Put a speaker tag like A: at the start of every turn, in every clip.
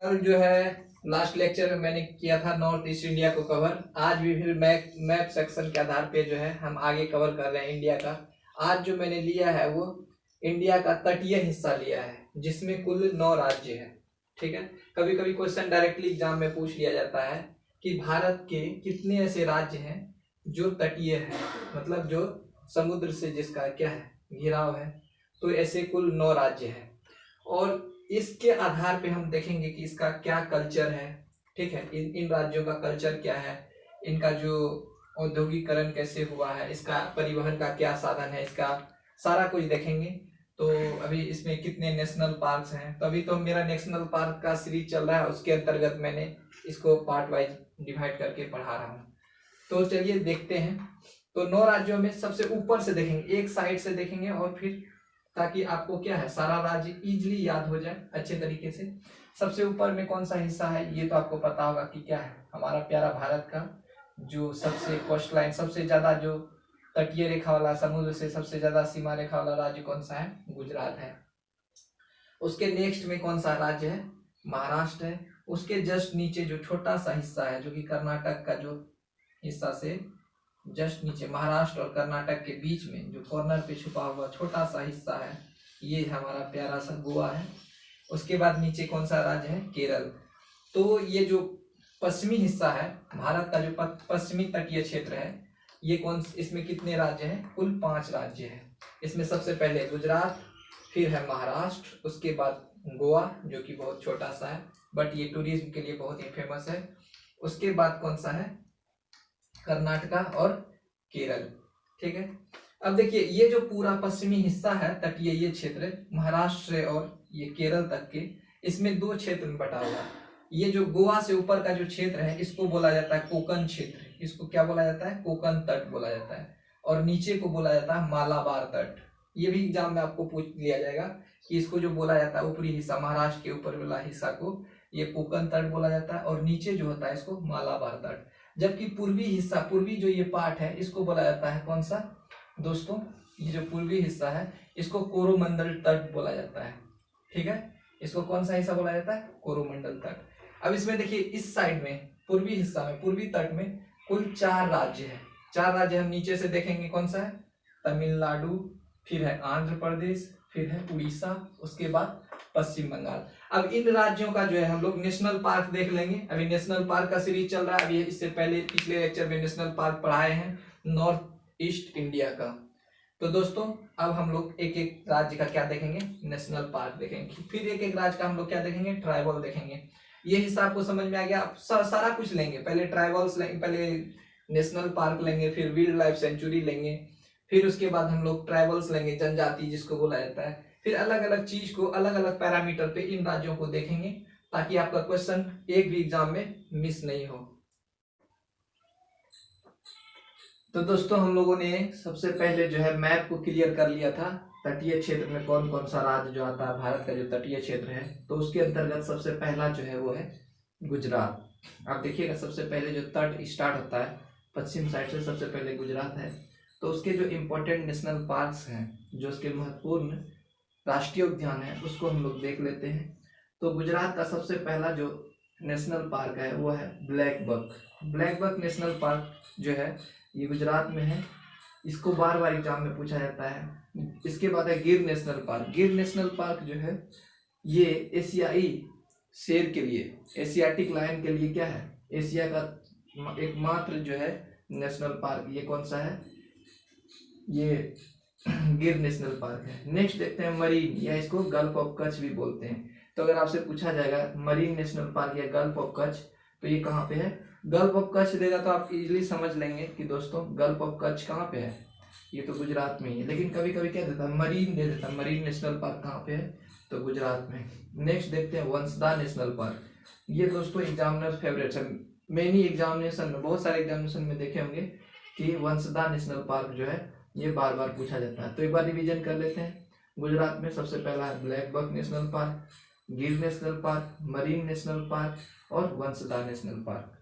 A: कल जो है लास्ट लेक्चर में मैंने किया था नॉर्थ ईस्ट इंडिया को कवर। आज भी फिर मैप सेक्शन के आधार पे जो है हम आगे कवर कर रहे हैं इंडिया का। आज जो मैंने लिया है वो इंडिया का तटीय हिस्सा लिया है जिसमें कुल 9 राज्य है। ठीक है, कभी कभी क्वेश्चन डायरेक्टली एग्जाम में पूछ लिया जाता है कि भारत के कितने ऐसे राज्य हैं जो तटीय है, मतलब जो समुद्र से जिसका क्या है घिराव है। तो ऐसे कुल 9 राज्य है और इसके आधार पे हम देखेंगे कि इसका क्या कल्चर है। ठीक है, इन राज्यों का कल्चर क्या है, इनका जो औद्योगिकरण कैसे हुआ है, इसका परिवहन का क्या साधन है, इसका सारा कुछ देखेंगे। तो अभी इसमें कितने नेशनल पार्क्स हैं, तो अभी तो मेरा नेशनल पार्क का सीरीज चल रहा है, उसके अंतर्गत मैंने इसको पार्ट वाइज डिवाइड करके पढ़ा रहा हूँ। तो चलिए देखते हैं। तो 9 राज्यों में सबसे ऊपर से देखेंगे, एक साइड से देखेंगे और फिर ताकि आपको क्या है सारा राज्य इजीली याद हो जाए अच्छे तरीके से। सबसे ऊपर में कौन सा हिस्सा है ये तो आपको पता होगा कि क्या है, हमारा प्यारा भारत का जो सबसे कोस्ट लाइन, सबसे ज्यादा जो तटीय रेखा वाला, समुद्र से सबसे ज्यादा सीमा रेखा वाला राज्य कौन सा है, गुजरात है। उसके नेक्स्ट में कौन सा राज्य है, महाराष्ट्र है। उसके जस्ट नीचे जो छोटा सा हिस्सा है जो कि कर्नाटक का जो हिस्सा से जस्ट नीचे, महाराष्ट्र और कर्नाटक के बीच में जो कॉर्नर पे छुपा हुआ छोटा सा हिस्सा है, ये हमारा प्यारा सा गोवा है। उसके बाद नीचे कौन सा राज्य है, केरल। तो ये जो पश्चिमी हिस्सा है भारत का, जो पश्चिमी तटीय क्षेत्र है, ये कौन, इसमें कितने राज्य हैं, कुल 5 राज्य हैं। इसमें सबसे पहले गुजरात, फिर है महाराष्ट्र, उसके बाद गोवा जो कि बहुत छोटा सा है बट ये टूरिज्म के लिए बहुत ही फेमस है। उसके बाद कौन सा है, कर्नाटका और केरल। ठीक है, अब देखिए ये जो पूरा पश्चिमी हिस्सा है तटीय, ये क्षेत्र महाराष्ट्र और ये केरल तक के, इसमें 2 क्षेत्र में बटा हुआ है। ये जो गोवा से ऊपर का जो क्षेत्र है इसको बोला जाता है कोकण क्षेत्र, इसको क्या बोला जाता है, कोकण तट बोला जाता है। और नीचे को बोला जाता है मालाबार तट। ये भी एग्जाम में आपको पूछ लिया जाएगा कि इसको जो बोला जाता है ऊपरी हिस्सा, महाराष्ट्र के ऊपर वाला हिस्सा को ये कोकण तट बोला जाता है और नीचे जो होता है इसको मालाबार तट। जबकि पूर्वी हिस्सा, पूर्वी जो ये पार्ट है इसको बोला जाता है कौन सा दोस्तों, ये जो पूर्वी हिस्सा है इसको कोरोमंडल तट बोला जाता है। ठीक है, इसको कौन सा हिस्सा बोला जाता है, कोरोमंडल तट। अब इसमें देखिए इस साइड में पूर्वी हिस्सा में, पूर्वी तट में कुल 4 राज्य है। 4 राज्य हम नीचे से देखेंगे कौन सा है, तमिलनाडु, फिर है आंध्र प्रदेश, फिर है उड़ीसा, उसके बाद पश्चिम बंगाल। अब इन राज्यों का जो है हम लोग नेशनल पार्क देख लेंगे। अभी नेशनल पार्क का सीरीज चल रहा है, अभी इससे पहले पिछले लेक्चर में नेशनल पार्क पढ़ाए हैं नॉर्थ ईस्ट इंडिया का। तो दोस्तों अब हम लोग एक एक राज्य का क्या देखेंगे, नेशनल पार्क देखेंगे, फिर एक एक राज्य का हम लोग क्या देखेंगे, ट्राइबल देखेंगे। ये हिस्सा आपको समझ में आ गया। आप सारा कुछ लेंगे, पहले ट्राइबल्स लेंगे, पहले नेशनल पार्क लेंगे, फिर वाइल्ड लाइफ सेंचुरी लेंगे, फिर उसके बाद हम लोग ट्राइबल्स लेंगे, जनजाति जिसको बोला जाता है। फिर अलग अलग चीज को अलग अलग पैरामीटर पे इन राज्यों को देखेंगे ताकि आपका क्वेश्चन एक भी एग्जाम में मिस नहीं हो। तो दोस्तों हम लोगों ने सबसे पहले जो है मैप को क्लियर कर लिया था, तटीय क्षेत्र में कौन कौन सा राज्य जो आता है भारत का जो तटीय क्षेत्र है। तो उसके अंतर्गत सबसे पहला जो है वो है गुजरात। आप देखिएगा सबसे पहले जो तट स्टार्ट होता है पश्चिम साइड से, सबसे पहले गुजरात है। तो उसके जो इम्पोर्टेंट नेशनल पार्क्स हैं, जो उसके महत्वपूर्ण राष्ट्रीय उद्यान है, उसको हम लोग देख लेते हैं। तो गुजरात का सबसे पहला जो नेशनल पार्क है वो है blackbuck. Blackbuck national park जो है ये गुजरात में है, इसको बार बार एग्जाम में पूछा जाता है। इसके बाद है गिर नेशनल पार्क। गिर नेशनल पार्क जो है ये एशियाई शेर के लिए, एशियाटिक लायन के लिए क्या है, एशिया का एकमात्र जो है नेशनल पार्क, ये कौन सा है, ये गिर नेशनल पार्क है। नेक्स्ट देखते हैं मरीन, या इसको गल्फ ऑफ कच्छ भी बोलते हैं। तो अगर आपसे पूछा जाएगा मरीन नेशनल पार्क या गल्फ ऑफ कच्छ, तो ये कहाँ पे है, गल्फ ऑफ कच्छ देगा तो आप इजीली समझ लेंगे कि दोस्तों गल्फ ऑफ कच्छ कहाँ पे है, ये तो गुजरात में ही है। लेकिन कभी कभी क्या देता है, मरीन दे देता है। मरीन नेशनल पार्क कहाँ पे है, तो गुजरात में। नेक्स्ट देखते हैं वंसदा नेशनल पार्क। ये दोस्तों एग्जामिनर फेवरेट है, मेनी एग्जामिनेशन में, बहुत सारे एग्जामिनेशन में देखे होंगे कि वंसदा नेशनल पार्क जो है ये बार बार पूछा जाता है। तो एक बार रिवीजन कर लेते हैं। गुजरात में सबसे पहला है ब्लैक बक नेशनल पार्क, गिर national park, marine national park और वंसदा नेशनल पार्क।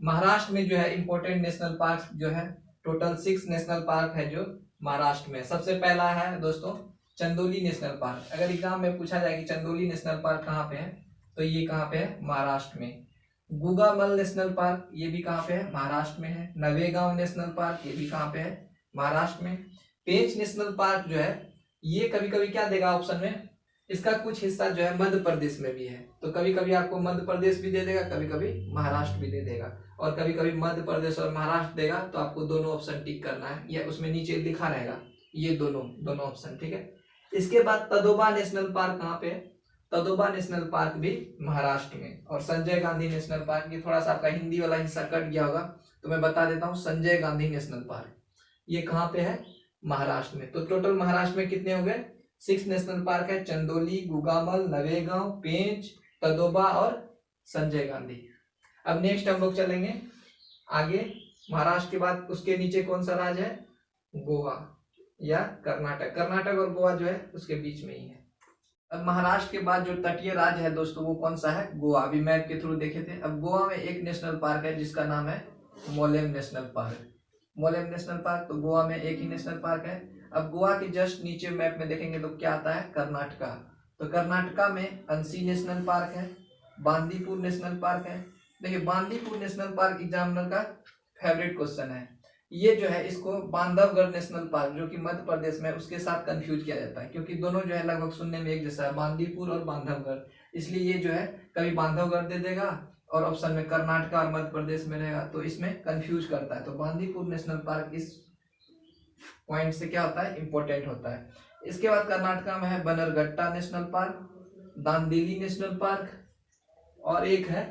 A: महाराष्ट्र में जो है इंपॉर्टेंट नेशनल पार्क जो है टोटल 6 नेशनल पार्क है जो महाराष्ट्र में। सबसे पहला है दोस्तों चंदोली नेशनल पार्क। अगर एग्जाम में पूछा जाए कि चंदोली नेशनल पार्क कहाँ पे है, तो ये कहाँ पे है? महाराष्ट्र में। गुगामल नेशनल पार्क ये भी कहाँ पे है? महाराष्ट्र में है। नवेगांव नेशनल पार्क ये भी कहाँ पे है? महाराष्ट्र में। पेंच नेशनल पार्क जो है ये कभी कभी क्या देगा ऑप्शन में, इसका कुछ हिस्सा जो है मध्य प्रदेश में भी है, तो कभी कभी आपको मध्य प्रदेश भी दे देगा, कभी कभी महाराष्ट्र भी दे देगा, और कभी कभी मध्य प्रदेश और महाराष्ट्र देगा, तो आपको दोनों ऑप्शन टिक करना है, या उसमें नीचे लिखा रहेगा ये दोनों ऑप्शन, ठीक है। इसके बाद तदोबा नेशनल पार्क कहाँ पे है? तदोबा नेशनल पार्क भी महाराष्ट्र में। और संजय गांधी नेशनल पार्क, ये थोड़ा सा आपका हिंदी वाला हिस्सा कट गया होगा तो मैं बता देता हूँ, संजय गांधी नेशनल पार्क ये कहाँ पे है? महाराष्ट्र में। तो टोटल महाराष्ट्र में कितने हो गए? 6 नेशनल पार्क है, चंदोली, गुगामल, नवेगांव, पेंच, तदोबा और संजय गांधी। अब नेक्स्ट हम लोग चलेंगे आगे। महाराष्ट्र के बाद उसके नीचे कौन सा राज्य है? गोवा या कर्नाटक। कर्नाटक और गोवा जो है उसके बीच में ही है। अब महाराष्ट्र के बाद जो तटीय राज्य है दोस्तों वो कौन सा है? गोवा। अभी मैप के थ्रू देखे थे। अब गोवा में एक नेशनल पार्क है जिसका नाम है Mollem national park. Mollem national park, तो गोवा में एक ही नेशनल पार्क है। अब गोवा के जस्ट नीचे मैप में देखेंगे तो क्या आता है? कर्नाटका। तो कर्नाटका में अंसी नेशनल पार्क है, बांदीपुर नेशनल पार्क है। देखिए बांदीपुर नेशनल पार्क एग्जामिनर का फेवरेट क्वेश्चन है। ये जो है इसको बांधवगढ़ नेशनल पार्क जो कि मध्य प्रदेश में उसके साथ कंफ्यूज किया जाता है, क्योंकि दोनों जो है लगभग सुनने में एक जैसा है, बांदीपुर और बांधवगढ़, इसलिए ये जो है कभी बांधवगढ़ दे देगा और ऑप्शन में कर्नाटका और मध्य प्रदेश में रहेगा, तो इसमें कंफ्यूज करता है। तो बांदीपुर नेशनल पार्क इस पॉइंट से क्या होता है? इंपॉर्टेंट होता है। इसके बाद कर्नाटका में है Bannerghatta national park, Dandeli national park, और एक है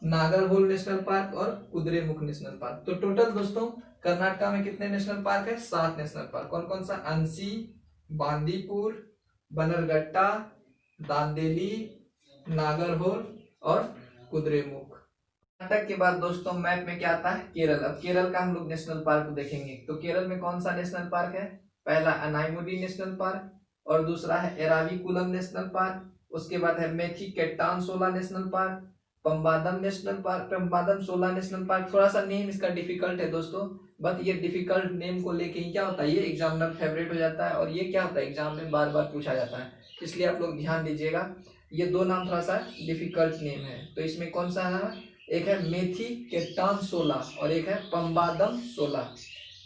A: नागरहोल नेशनल पार्क और कुद्रेमुख नेशनल पार्क। तो टोटल दोस्तों कर्नाटका में कितने नेशनल पार्क है? 7 नेशनल पार्क। कौन कौन सा? अंसी, बांदीपुर, बनरघट्टा, दांदेली, नागरहोल और कुद्रेमुख। कर्नाटक के बाद दोस्तों मैप में क्या आता है? केरल। अब केरल का हम लोग नेशनल पार्क देखेंगे। तो केरल में कौन सा नेशनल पार्क है? पहला अनाईमुडी नेशनल पार्क, और दूसरा है एराविकुलम नेशनल पार्क, उसके बाद है मेथीकेट्टानसोला national park, Pambadum national park. Pambadum सोला नेशनल पार्क, थोड़ा सा नेम इसका डिफिकल्ट है दोस्तों, बट ये डिफिकल्ट नेम को लेके ही क्या होता है, ये एग्जामिनर फेवरेट हो जाता है, और ये क्या होता है एग्जाम में बार बार पूछा जाता है, इसलिए आप लोग ध्यान दीजिएगा। ये दो नाम थोड़ा सा डिफिकल्ट नेम है। तो इसमें कौन सा है? एक है मेथीकेट्टानसोला और एक है पंबादम सोला।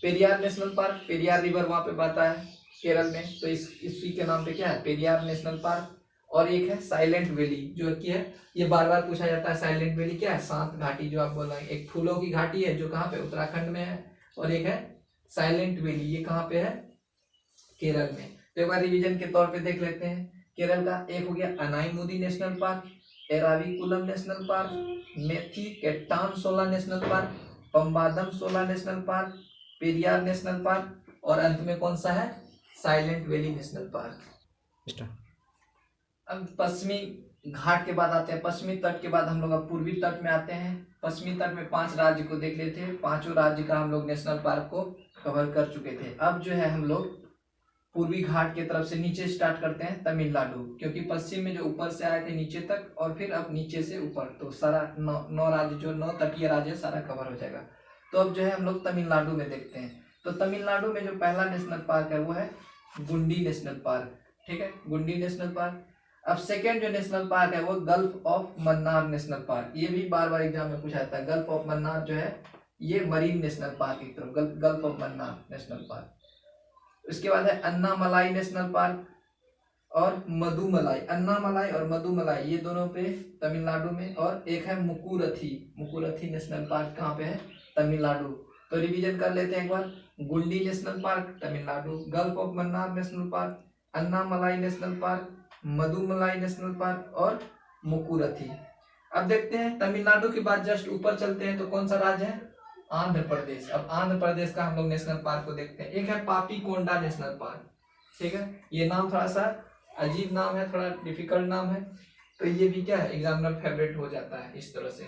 A: Periyar national park, Periyar river वहां पे बहता है केरल में, तो इसी के नाम पे क्या है? Periyar national park. और एक है साइलेंट वैली जो कि है, ये बार बार पूछा जाता है, साइलेंट वैली क्या है? शांत घाटी जो आप बोल रहे हैं। एक फूलों की घाटी है जो कहाँ पे? उत्तराखंड में है, और एक है साइलेंट वैली, ये कहाँ पे है? केरल में। तो एक बार रिवीजन के तौर पे देख लेते हैं। केरल का एक हो गया Anamudi national park, Eravikulam national park, Mathikettan Shola national park, Pambadum Shola national park, Periyar national park, और अंत में कौन सा है? Silent valley national park. अब पश्चिमी घाट के बाद आते हैं, पश्चिमी तट के बाद हम लोग अब पूर्वी तट में आते हैं। पश्चिमी तट में 5 राज्य को देख लेते हैं, पांचों राज्य का हम लोग नेशनल पार्क को कवर कर चुके थे। अब जो है हम लोग पूर्वी घाट की तरफ से नीचे स्टार्ट करते हैं, तमिलनाडु, क्योंकि पश्चिम में जो ऊपर से आए थे नीचे तक, और फिर अब नीचे से ऊपर, तो सारा 9 राज्य जो 9 तटीय राज्य सारा कवर हो जाएगा। तो अब जो है हम लोग तमिलनाडु में देखते हैं। तो तमिलनाडु में जो पहला नेशनल पार्क है वो है गुंडी नेशनल पार्क, ठीक है, गुंडी नेशनल पार्क। अब सेकेंड जो नेशनल पार्क है वो gulf of Mannar national park, ये भी बार बार एग्जाम में पूछा जाता है। गल्फ ऑफ मन्नार जो है ये मरीन नेशनल पार्क की तरफ, gulf of Mannar national park. इसके बाद है अन्नामलाई नेशनल पार्क और मधुमलाई। अन्नामलाई और मधुमलाई ये दोनों पे तमिलनाडु में, और एक है मुकुरथी, मुकुरथी नेशनल पार्क कहाँ पे है? तमिलनाडु। तो रिवीजन कर लेते हैं एक बार। Guindy national park Tamil Nadu, gulf of Mannar national park, Annamalai national park, Mudumalai national park और मुकुरथी। अब देखते हैं तमिलनाडु के बाद जस्ट ऊपर चलते हैं तो कौन सा राज्य है? आंध्र प्रदेश। अब आंध्र प्रदेश का हम लोग नेशनल पार्क को देखते हैं। एक है पापीकोंडा नेशनल पार्क, ठीक है, ये नाम थोड़ा सा अजीब नाम है, थोड़ा डिफिकल्ट नाम है, तो ये भी क्या है एग्जामिनर फेवरेट हो जाता है इस तरह से।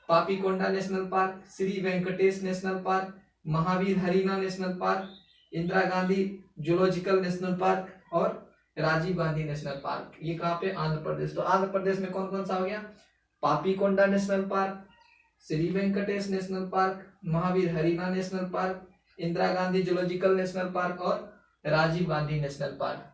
A: Papikonda national park, Shri Venkatesh national park, Mahavir Harina national park, Indira Gandhi zoological national park और राजीव गांधी नेशनल पार्क। ये कहाँ पे? आंध्र प्रदेश। तो आंध्र प्रदेश में कौन कौन सा हो गया? Papikonda national park, Shri Venkatesh national park, Mahavir Harina national park, Indira Gandhi zoological national park और राजीव गांधी नेशनल पार्क।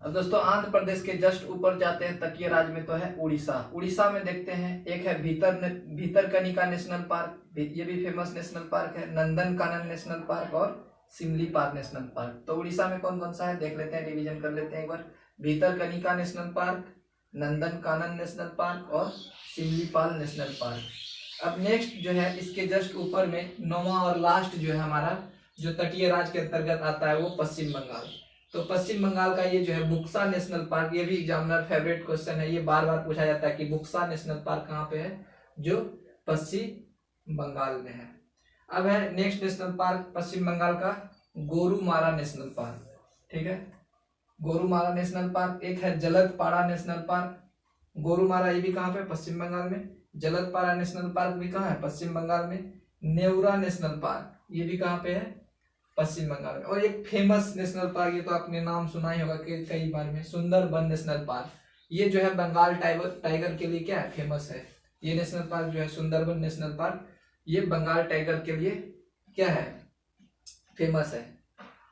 A: अब दोस्तों आंध्र प्रदेश के जस्ट ऊपर जाते हैं तटीय राज्य में, तो है उड़ीसा। उड़ीसा में देखते हैं एक है भीतरकनिका नेशनल पार्क, ये भी फेमस नेशनल पार्क है, नंदनकानन नेशनल पार्क और सिमलीपाल नेशनल पार्क। तो उड़ीसा में कौन कौन सा है देख लेते हैं, रिवीजन कर लेते हैं एक बार। Bhitarkanika national park, Nandankanan national park और सिमलीपाल नेशनल पार्क। अब नेक्स्ट जो है इसके जस्ट ऊपर में 9वां और लास्ट जो है हमारा जो तटीय राज्य के अंतर्गत आता है वो पश्चिम बंगाल। तो पश्चिम बंगाल का ये जो है बुक्सा नेशनल पार्क, ये भी एग्जामिनर फेवरेट क्वेश्चन है, ये बार बार पूछा जाता है कि बुक्सा नेशनल पार्क कहाँ पे है, जो पश्चिम बंगाल में है। अब है नेक्स्ट नेशनल पार्क पश्चिम बंगाल का गोरुमारा नेशनल पार्क, ठीक है, गोरुमारा नेशनल पार्क। एक है जलदपाड़ा नेशनल पार्क, गोरुमारा ये भी कहाँ पे पश्चिम बंगाल में, जलदपाड़ा नेशनल पार्क भी कहाँ है पश्चिम बंगाल में, नेउरा नेशनल पार्क ये भी कहाँ पे है पश्चिम बंगाल में। और एक फेमस नेशनल पार्क, ये तो आपने नाम सुना ही होगा कई बार में, सुंदरबन नेशनल पार्क। ये जो है बंगाल टाइगर के लिए क्या है फेमस है, ये नेशनल पार्क जो है सुंदरबन नेशनल पार्क, ये बंगाल टाइगर के लिए क्या है फेमस है।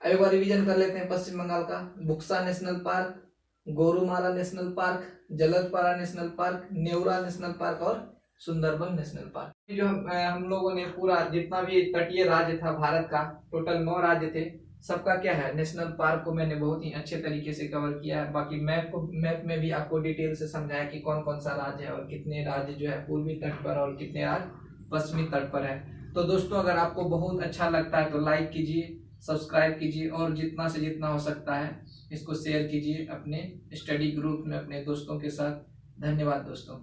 A: अब एक बार रिवीजन कर लेते हैं पश्चिम बंगाल का, Buxa national park, Gorumara national park, Jaldapara national park, Neora national park और सुंदरबन नेशनल पार्क। जो हम लोगों ने पूरा जितना भी तटीय राज्य था भारत का, टोटल 9 राज्य थे, सबका क्या है नेशनल पार्क को मैंने बहुत ही अच्छे तरीके से कवर किया है। बाकी मैप में भी आपको डिटेल से समझाया कि कौन कौन सा राज्य है और कितने राज्य जो है पूर्वी तट पर और कितने राज्य पश्चिमी तट पर है। तो दोस्तों अगर आपको बहुत अच्छा लगता है तो लाइक कीजिए, सब्सक्राइब कीजिए और जितना से जितना हो सकता है इसको शेयर कीजिए अपने स्टडी ग्रुप में अपने दोस्तों के साथ। धन्यवाद दोस्तों।